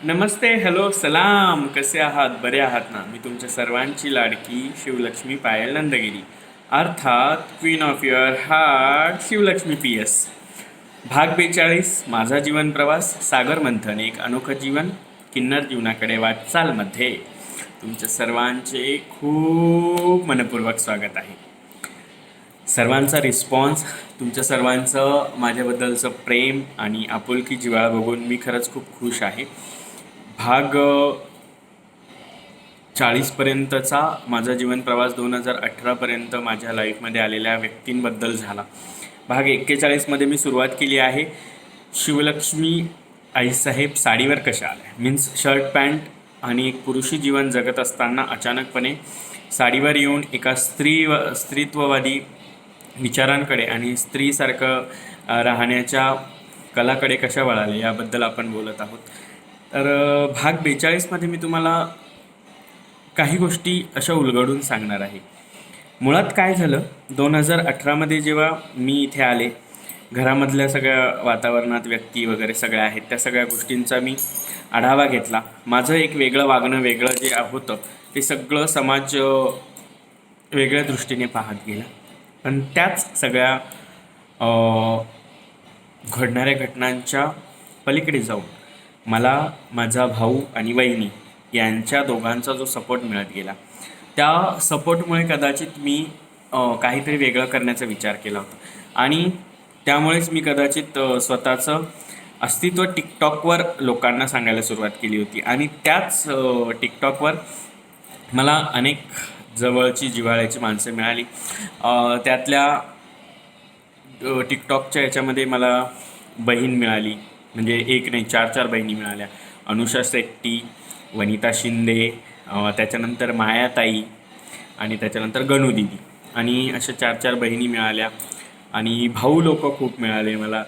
नमस्ते, hello, सलाम. कसे आहात? बरे आहात ना? मी तुमच्या सर्वांची लाडकी शिवलक्ष्मी पायल नंदगिरी, अर्थात queen of your heart Shivalakshmi PS. भाग 42. माझा जीवन प्रवास, सागर मंथन, एक अनोखं जीवन, किन्नर जीवनाकडे वाटचालमध्ये तुमच्या सर्वांचे खूप मनपूर्वक स्वागत आहे. सर्वांचा रिस्पॉन्स, तुमच्या सर्वांचं माझ्याबद्दलचं प्रेम आणि आपुलकी जिव्हाळा बघून मी खरंच खूप खुश आहे. भाग 40पर्यंतचा माझा जीवन प्रवास 2018पर्यंत माझ्या लाईफमध्ये आलेल्या व्यक्तींबद्दल झाला. भाग 41मध्ये मी सुरुवात केली आहे शिवलक्ष्मी आईसाहेब साडीवर कशा आल्या, मीन्स शर्ट पॅन्ट आणि एक पुरुषी जीवन जगत असताना अचानकपणे साडीवर येऊन एका स्त्रीत्ववादी विचारांकडे आणि स्त्रीसारखं राहण्याच्या कलाकडे कशा वळाले याबद्दल आपण बोलत आहोत. तर भाग 42मध्ये मी तुम्हाला काही गोष्टी अशा उलगडून सांगणार आहे. मुळात काय झालं, 2018मध्ये जेव्हा मी इथे आले, घरामधल्या सगळ्या वातावरणात व्यक्ती वगैरे सगळ्या आहेत, त्या सगळ्या गोष्टींचा मी आढावा घेतला. माझं एक वेगळं वागणं, वेगळं जे होतं ते सगळं समाज वेगळ्या दृष्टीने पाहत गेला. पण त्याच सगळ्या घडणाऱ्या घटनांच्या पलीकडे जाऊन मला माझा भाऊ आणि वहिनी यांच्या दोघांचा जो सपोर्ट मिळत गेला, त्या सपोर्टमुळे कदाचित मी काहीतरी वेगळं करण्याचा विचार केला होता. आणि त्यामुळेच मी कदाचित स्वतःचं अस्तित्व टिकटॉकवर लोकांना सांगायला सुरुवात केली होती. आणि त्याच टिकटॉकवर मला अनेक जवळची जिव्हाळ्याची माणसं मिळाली. त्यातल्या टिकटॉकच्या याच्यामध्ये मला बहीण मिळाली, म्हणजे एक नाही, 4 बहिणी मिळाल्या. अनुषा शेट्टी, वनिता शिंदे, त्याच्यानंतर मायाताई आणि त्याच्यानंतर गणू दिदी, आणि अशा 4 बहिणी मिळाल्या. आणि भाऊ लोक खूप मिळाले मला.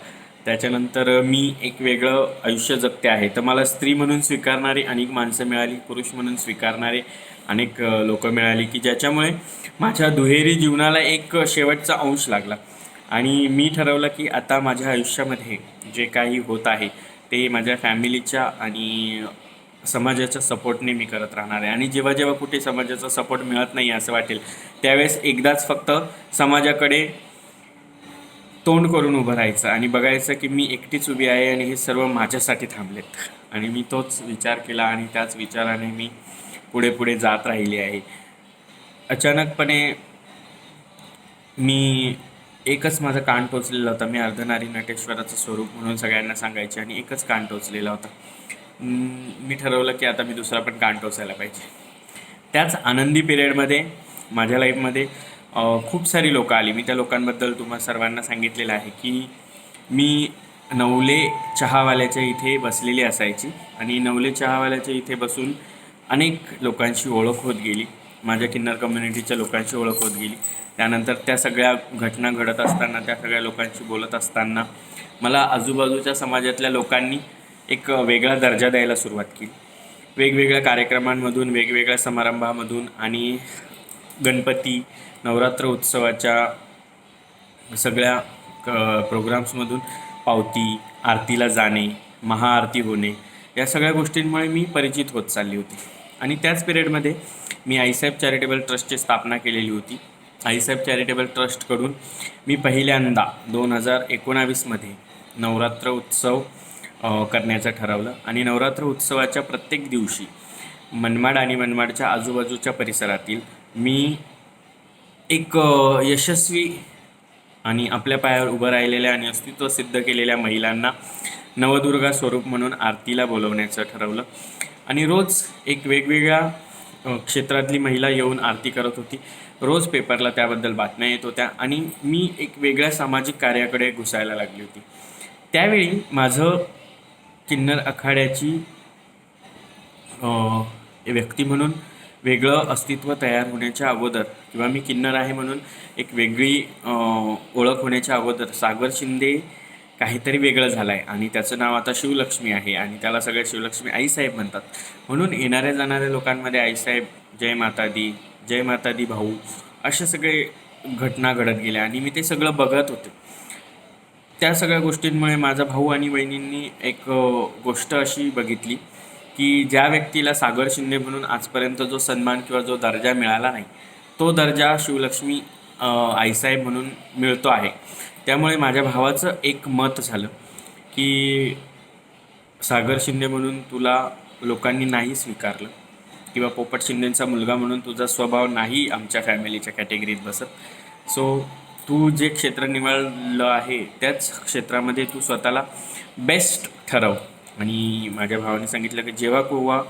त्याच्यानंतर मी एक वेगळं आयुष्य जगते आहे, तर मला स्त्री म्हणून स्वीकारणारी अनेक माणसं मिळाली, पुरुष म्हणून स्वीकारणारे अनेक लोक मिळाली, की ज्याच्यामुळे माझ्या दुहेरी जीवनाला एक शेवटचा अंश लागला. आणि मी ठरवलं की आता माझ्या आयुष्यामध्ये जे काही होत आहे ते माझ्या फॅमिलीच्या आणि समाजाच्या सपोर्टने मी करत राहणार आहे. आणि जेव्हा जेव्हा कुठे समाजाचा सपोर्ट मिळत नाही असं वाटेल, त्यावेळेस एकदाच फक्त समाजाकडे तोंड करून उभं राहायचं आणि बघायचं की मी एकटीच उभी आहे आणि हे सर्व माझ्यासाठी थांबलेत. आणि मी तोच विचार केला आणि त्याच विचाराने मी पुढे पुढे जात राहिली आहे. अचानकपणे मी एकच माझा कान टोचलेला होता. मी अर्धनारी नटेश्वराचं स्वरूप म्हणून सगळ्यांना सांगायचे आणि एकच कान टोचलेला होता. मी ठरवलं की आता मी दुसरा पण कान टोचायला पाहिजे. त्याच आनंदी पिरियडमध्ये माझ्या लाईफमध्ये खूप सारी लोकं आली. मी त्या लोकांबद्दल तुम्हाला सर्वांना सांगितलेलं आहे की मी नवले चहावाल्याच्या इथे बसलेली असायची आणि नवले चहावाल्याच्या इथे बसून अनेक लोकांची ओळख होत गेली. माझ्या किन्नर कम्युनिटीच्या लोकांची ओळख होत गेली. त्यानंतर त्या सगळ्या घटना घडत असताना, त्या सगळ्या लोकांशी बोलत असताना मला आजूबाजूच्या समाजातल्या लोकांनी एक वेगळा दर्जा द्यायला सुरुवात केली. वेगवेगळ्या कार्यक्रमांमधून, वेगवेगळ्या समारंभामधून आणि गणपती, नवरात्र उत्सवाच्या सगळ्या प्रोग्राम्समधून पावती, आरतीला जाणे, महाआरती होणे, या सगळ्या गोष्टींमुळे मी परिचित होत चालली होती. आणि त्याच पिरियडमध्ये मी आईसाहेब चॅरिटेबल ट्रस्टची स्थापना केलेली होती. आईसाहेब चॅरिटेबल ट्रस्टकडून मी पहिल्यांदा 2019मध्ये नवरात्र उत्सव करण्याचं ठरवलं. आणि नवरात्र उत्सवाच्या प्रत्येक दिवशी मनमाड आणि मनमाडच्या आजूबाजूच्या परिसरातील मी एक यशस्वी आणि आपल्या पायावर उभं राहिलेल्या आणि अस्तित्व सिद्ध केलेल्या महिलांना नवदुर्गा स्वरूप म्हणून आरतीला बोलवण्याचं ठरवलं. आणि रोज एक वेगवेगळ्या क्षेत्रातली महिला येऊन आरती करत होती. रोज पेपरला त्याबद्दल बातम्या येत होत्या आणि मी एक वेगळ्या सामाजिक कार्याकडे घुसायला लागली होती. त्यावेळी माझं किन्नर आखाड्याची व्यक्ती म्हणून वेगळं अस्तित्व तयार होण्याच्या अगोदर, किंवा मी किन्नर आहे म्हणून एक वेगळी ओळख होण्याच्या अगोदर, सागर शिंदे काहीतरी वेगळं झालं आहे आणि त्याचं नाव आता शिवलक्ष्मी आहे आणि त्याला सगळे शिवलक्ष्मी आईसाहेब म्हणतात. म्हणून येणाऱ्या जाणाऱ्या लोकांमध्ये आईसाहेब, जय माता दी, जय माता दी भाऊ, अशा सगळे घटना घडत गेल्या आणि मी ते सगळं बघत होते. त्या सगळ्या गोष्टींमुळे माझा भाऊ आणि बहिणींनी एक गोष्ट अशी बघितली की ज्या व्यक्तीला सागर शिंदे म्हणून आजपर्यंत जो सन्मान किंवा जो दर्जा मिळाला नाही, तो दर्जा शिवलक्ष्मी आईसाहेब म्हणून मिळतो आहे. त्यामुळे माझ्या भावाचं एक मत झालं की सागर शिंदे म्हणून तुला लोकांनी नाही स्वीकारलं, किंवा पोपट शिंदेंचा मुलगा म्हणून तुझा स्वभाव नाही आमच्या फॅमिलीच्या कॅटेगरीत बसत. सो तू जे क्षेत्र निवडलं आहे त्याच क्षेत्रामध्ये तू स्वतःला बेस्ट ठरव. आणि माझ्या भावाने सांगितलं की जेव्हा केव्हा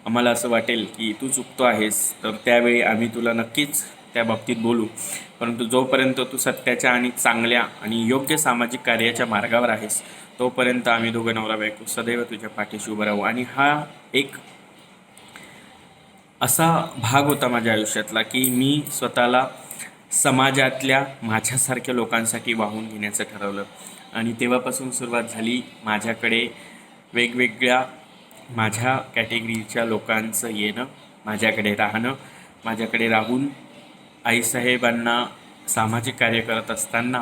आम्हाला असं वाटेल की तू चुकतो आहेस, तर त्यावेळी आम्ही तुला नक्कीच त्या बाबतीत बोलू. परंतु जोपर्यंत तू सत्याच्या आणि चांगल्या आणि योग्य सामाजिक कार्याच्या मार्गावर आहेस, तोपर्यंत आम्ही दोघं नवरा बायको सदैव तुझ्या पाठीशी उभं राहू. आणि हा एक असा भाग होता माझ्या आयुष्यातला की मी स्वतःला समाजातल्या माझ्यासारख्या लोकांसाठी वाहून घेण्याचं ठरवलं. आणि तेव्हापासून सुरुवात झाली माझ्याकडे वेगवेगळ्या माझ्या कॅटेगरीच्या लोकांचं येणं, माझ्याकडे राहणं, माझ्याकडे राहून आईसाहेबांना सामाजिक कार्य करत असताना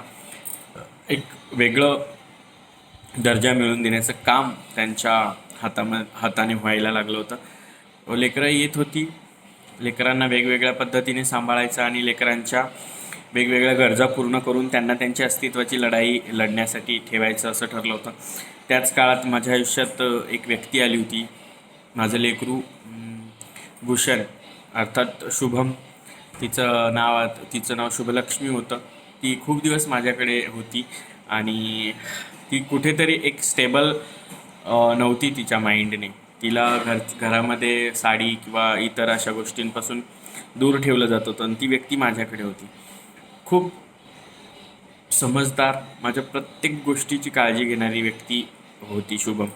एक वेगळं दर्जा मिळवून देण्याचं काम त्यांच्या हाताने व्हायला लागलं होतं. लेकरं येत होती, लेकरांना वेगवेगळ्या पद्धतीने सांभाळायचं आणि लेकरांच्या वेगवेगळ्या गरजा पूर्ण करून त्यांना त्यांच्या अस्तित्वाची लढाई लढण्यासाठी ठेवायचं असं ठरलं होतं. त्याच काळात माझ्या आयुष्यात एक व्यक्ती आली होती, माझं लेकरू भूषण अर्थात शुभम, तिचं नाव शुभलक्ष्मी होतं. ती खूप दिवस माझ्याकडे होती आणि ती कुठेतरी एक स्टेबल नव्हती तिच्या माइंडने. तिला घरामध्ये साडी किंवा इतर अशा गोष्टींपासून दूर ठेवलं जात होतं आणि ती व्यक्ती माझ्याकडे होती. खूप समजदार, माझ्या प्रत्येक गोष्टीची काळजी घेणारी व्यक्ती होती शुभम.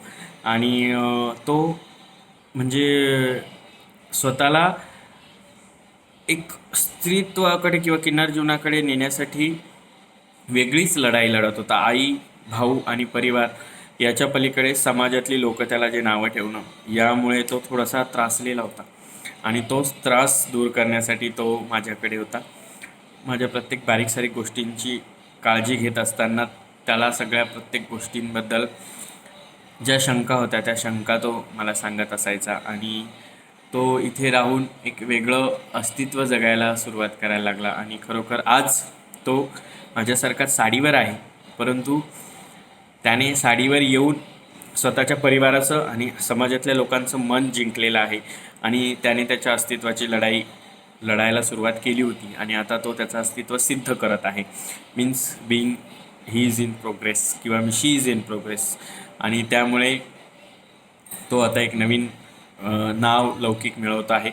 आणि तो म्हणजे स्वतःला एक स्त्रीत्वाकडे किंवा किन्नर जीवनाकडे नेण्यासाठी वेगळीच लढाई लढत होता. आई, भाऊ आणि परिवार याच्या पलीकडे समाजातली लोक त्याला जे नावं ठेवणं, यामुळे तो थोडासा त्रासलेला होता. आणि तोच त्रास दूर करण्यासाठी तो माझ्याकडे होता. माझ्या प्रत्येक बारीक सारीक गोष्टींची काळजी घेत असताना त्याला सगळ्या प्रत्येक गोष्टींबद्दल ज्या शंका होत्या त्या शंका तो मला सांगत असायचा. आणि तो इथे राहून एक वेगळं अस्तित्व जगायला सुरुवात करायला लागला. आणि खरोखर आज तो माझ्यासारखा साडीवर आहे, परंतु त्याने साडीवर येऊन स्वतःच्या परिवाराचं आणि समाजातल्या लोकांचं मन जिंकलेलं आहे. आणि त्याने त्याच्या अस्तित्वाची लढायला सुरुवात केली होती आणि आता तो त्याचं अस्तित्व सिद्ध करत आहे. Means being he is in progress किंवा शी इज इन प्रोग्रेस. आणि त्यामुळे तो आता एक नवीन नाव लौकिक मिळवत आहे.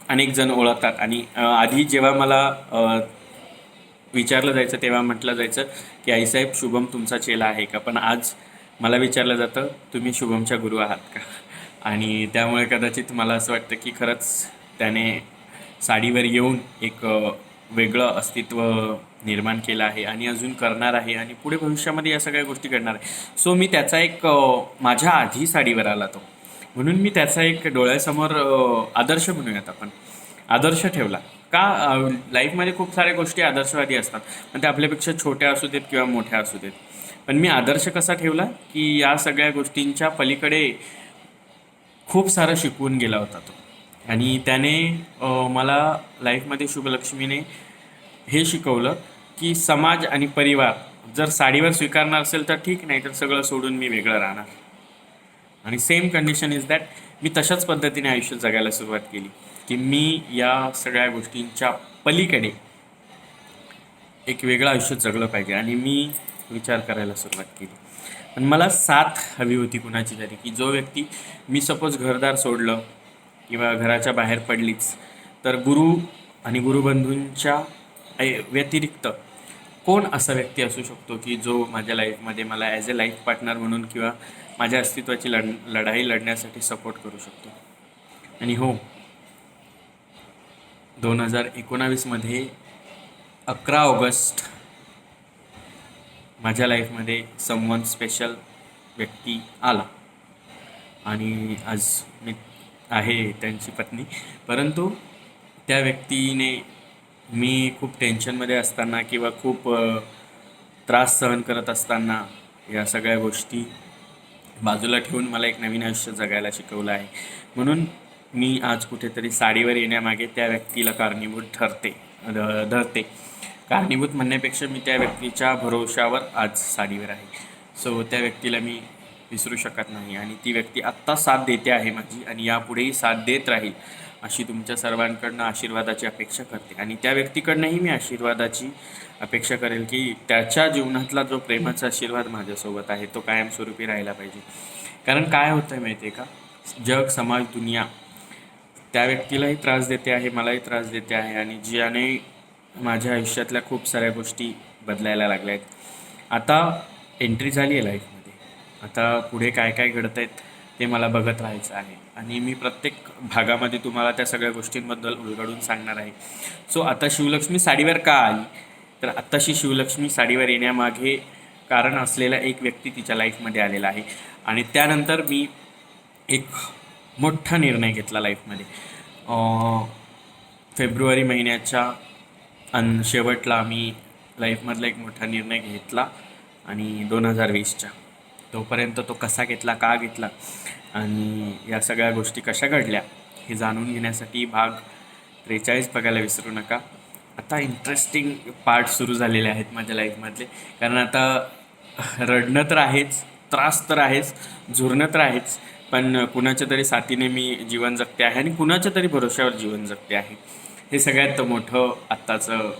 अनेक जण ओळखतात. आणि आधी जेव्हा मला विचारलं जायचं तेव्हा म्हटलं जायचं की आईसाहेब शुभम तुमचा चेला आहे का, पण आज मला विचारलं जातं तुम्ही शुभमच्या गुरु आहात का. आणि त्यामुळे कदाचित मला असं वाटतं की खरंच त्याने साडीवर येऊन एक वेगळं अस्तित्व निर्माण केलं आहे आणि अजून करणार आहे आणि पुढे भविष्यामध्ये या सगळ्या गोष्टी घडणार आहे. सो मी त्याचा एक माझ्या आधी साडीवर आला तो, म्हणून मी त्याचा एक डोळ्यासमोर आदर्श म्हणूयात आपण, आदर्श ठेवला. का लाईफमध्ये खूप साऱ्या गोष्टी आदर्शवादी असतात, पण त्या आपल्यापेक्षा छोट्या असू देत किंवा मोठ्या असू देत. पण मी आदर्श कसा ठेवला की या सगळ्या गोष्टींच्या पलीकडे खूप सारं शिकवून गेला होता तो. आणि त्याने मला लाईफमध्ये शुभलक्ष्मीने हे शिकवलं की समाज आणि परिवार जर साडीवर स्वीकारणार असेल तर ठीक, नाही तर सगळं सोडून मी वेगळं राहणार. आणि सेम कंडिशन इज दॅट मी तशाच पद्धतीने आयुष्य जगायला सुरुवात केली की मी या सगळ्या गोष्टींच्या पलीकडे एक वेगळं आयुष्य जगलं पाहिजे. आणि मी विचार करायला सुरुवात केली. पण मला साथ हवी होती कुणाची तरी, की जो व्यक्ती, मी सपोज घरदार सोडलं किंवा घराच्या बाहेर पडलीच तर गुरु आणि गुरुबंधूंच्या व्यतिरिक्त कोण असा व्यक्ती असू शकतो की जो माझ्या लाईफमध्ये मला ॲज अ लाईफ पार्टनर म्हणून किंवा माझ्या अस्तित्वाची लढाई लढण्यासाठी सपोर्ट करू शकतो. आणि हो, 2019मध्ये 11 ऑगस्ट माझ्या लाईफमध्ये समवन स्पेशल व्यक्ती आला आणि आज मी आहे त्यांची पत्नी. परंतु त्या व्यक्तीने मी खूप टेन्शनमध्ये असताना किंवा खूप त्रास सहन करत असताना या सगळ्या गोष्टी बाजूला ठेवून मला एक नवीन आयुष्य जगायला शिकवलं आहे. म्हणून मी आज कुठेतरी साडीवर येण्यामागे त्या व्यक्तीला कारणीभूत धरते. कारणीभूत म्हणण्यापेक्षा मी त्या व्यक्तीच्या भरवशावर आज साडीवर आहे. सो त्या व्यक्तीला मी विसरू शकत नाही आणि ती व्यक्ती आत्ता साथ देते आहे माझी आणि यापुढेही साथ देत राहील अशी तुमच्या सर्वांकडनं आशीर्वादाची अपेक्षा करते. आणि त्या व्यक्तीकडनंही मी आशीर्वादाची अपेक्षा करेल की त्याच्या जीवनातला जो प्रेमाचा आशीर्वाद माझ्यासोबत आहे तो कायमस्वरूपी राहायला पाहिजे. कारण काय होतं आहे माहिती आहे का, जग, समाज, दुनिया त्या व्यक्तीलाही त्रास देते आहे, मलाही त्रास देते आहे आणि ज्याने माझ्या आयुष्यातल्या खूप साऱ्या गोष्टी बदलायला लागल्या आहेत. आता एंट्री झाली आहे लाईफमध्ये. आता पुढे काय काय घडत आहेत ते मला बघत राहायचं आहे आणि मी प्रत्येक भागामध्ये तुम्हाला त्या सगळ्या गोष्टींबद्दल उलगडून सांगणार आहे. सो आता शिवलक्ष्मी साडीवर का आली, तर आत्ताशी शिवलक्ष्मी साडीवर येण्यामागे कारण असलेला एक व्यक्ती तिच्या लाईफमध्ये आलेला आहे आणि त्यानंतर मी एक मोठा निर्णय घेतला लाईफमध्ये. फेब्रुवारी महिन्याच्या शेवटला मी लाईफमधला एक मोठा निर्णय घेतला आणि 2020च्या तोपर्यंत तो कसा घेतला, का घेतला आणि या सगळ्या गोष्टी कशा घडल्या हे जाणून घेण्यासाठी भाग 43 बघायला विसरू नका. आता इंटरेस्टिंग पार्ट सुरू झालेले आहेत माझ्या लाईफमधले. कारण आता रडणं तर आहेच, त्रास तर आहेच, झुरणं तर आहेच, पण कुणाच्या तरी साथीने मी जीवन जगते आहे आणि कुणाच्या तरी भरोश्यावर जीवन जगते आहे. हे सगळ्यात मोठं आत्ताचं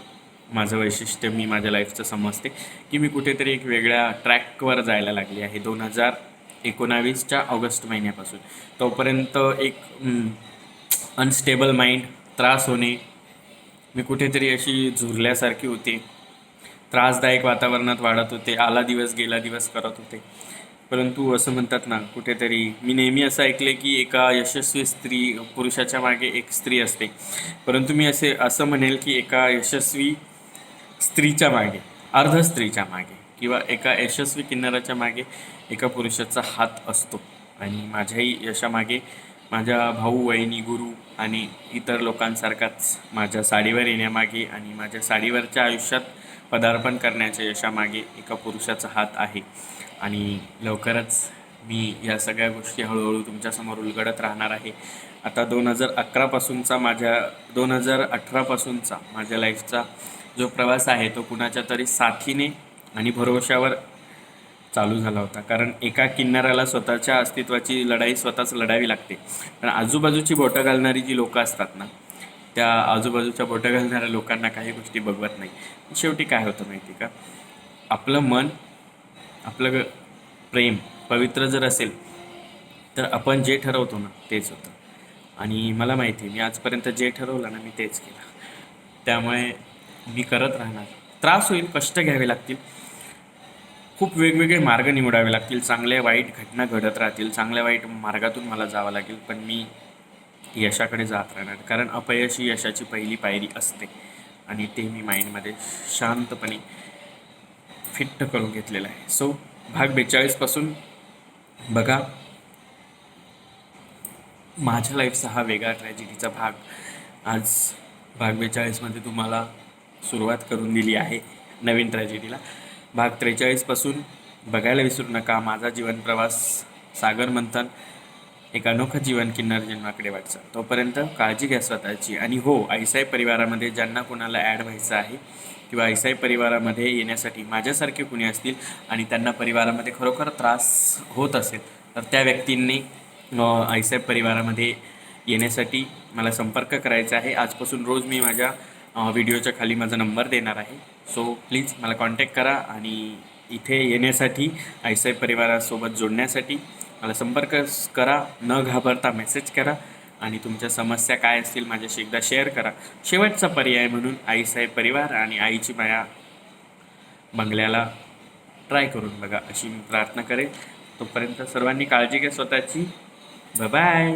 माझं वैशिष्ट्य मी माझ्या लाईफचं समजते की मी कुठेतरी एक वेगळ्या ट्रॅकवर जायला लागली आहे 2019च्या ऑगस्ट महिन्यापासून. तोपर्यंत एक अनस्टेबल माइंड, त्रास होणे, मी कुठेतरी अशी झुरल्यासारखी होते, त्रासदायक वातावरणात वाढत होते, आला दिवस गेला दिवस करत होते. परंतु असं म्हणतात ना, कुठेतरी मी नेहमी असं ऐकले की एका यशस्वी पुरुषाच्या मागे एक स्त्री असते. परंतु मी असं म्हणेल की एका यशस्वी स्त्रीच्या मागे, अर्ध स्त्रीच्या मागे किंवा एका यशस्वी किन्नराच्या मागे एका पुरुषाचा हात असतो. आणि माझ्याही यशामागे माझ्या भाऊ, वहिनी, गुरु आणि इतर लोकांसारखाच माझ्या साडीवर येण्यामागे आणि माझ्या साडीवरच्या आयुष्यात पदार्पण करण्याच्या यशामागे एका पुरुषाचा हात आहे. आणि लवकरच मी या सगळ्या गोष्टी हळूहळू तुमच्यासमोर उलगडत राहणार आहे. आता 2018पासूनचा माझ्या लाईफचा जो प्रवास आहे तो कुणाच्या तरी साथीने आणि भरवशावर चालू झाला होता. कारण एका किन्नराला स्वतःच्या अस्तित्वाची लढाई स्वतःच लढावी लागते. पण आजूबाजूची बोटं घालणारी जी लोकं असतात ना, त्या आजूबाजूच्या बोटं घालणाऱ्या लोकांना काही गोष्टी बघवत नाही. शेवटी काय होतं माहिती का, आपलं मन, आपलं प्रेम पवित्र जर असेल तर आपण जे ठरवतो ना तेच होतं. आणि मला माहिती आहे, मी आजपर्यंत जे ठरवलं ना मी तेच केलं. त्यामुळे मी करत राहणार. त्रास होईल, कष्ट घ्यावे लागतील, खूप वेगवेगळे मार्ग निवडावे लागतील, चांगल्या वाईट घटना घडत राहतील, चांगल्या वाईट मार्गातून मला जावं लागेल, पण मी यशाकडे जात राहणार. कारण अपयश ही यशाची पहिली पायरी असते आणि ते मी माइंडमध्ये शांतपणे फिट्ट करून घेतलेलं आहे. सो भाग 42पासून बघा माझ्या लाईफचा हा वेगळा ट्रॅजेडीचा भाग. आज भाग 42मध्ये तुम्हाला सुरुवात करून दिली आहे नवीन ट्रॅजेडीला. भाग 43पासून बघायला विसरू नका. माझा जीवनप्रवास सागर मंथन, एक अनोखं जीवन किन्नर जन्माकडे वाटचाल. तोपर्यंत काळजी घ्या स्वतःची. आणि हो, आईसाहेब परिवारामध्ये ज्यांना कोणाला ॲड व्हायचं आहे किंवा आईसाहेब परिवारामध्ये येण्यासाठी माझ्यासारखे कुणी असतील आणि त्यांना परिवारामध्ये खरोखर त्रास होत असेल तर त्या व्यक्तींनी आईसाहेब परिवारामध्ये येण्यासाठी मला संपर्क करायचा आहे. आजपासून रोज मी माझ्या व्हिडिओच्या खाली माझा नंबर देणार आहे. सो प्लीज मला कॉन्टॅक्ट करा आणि इथे येण्यासाठी, आईसाहेब परिवारासोबत जोडण्यासाठी मला संपर्क करा. न घाबरता मेसेज करा आणि तुमच्या समस्या काय असतील माझ्याशी एकदा शेअर करा. शेवटचा पर्याय म्हणून आईसाहेब परिवार आणि आईची माया बंगल्याला ट्राय करून बघा अशी मी प्रार्थना करेन. तोपर्यंत सर्वांनी काळजी घ्या स्वतःची. बाय.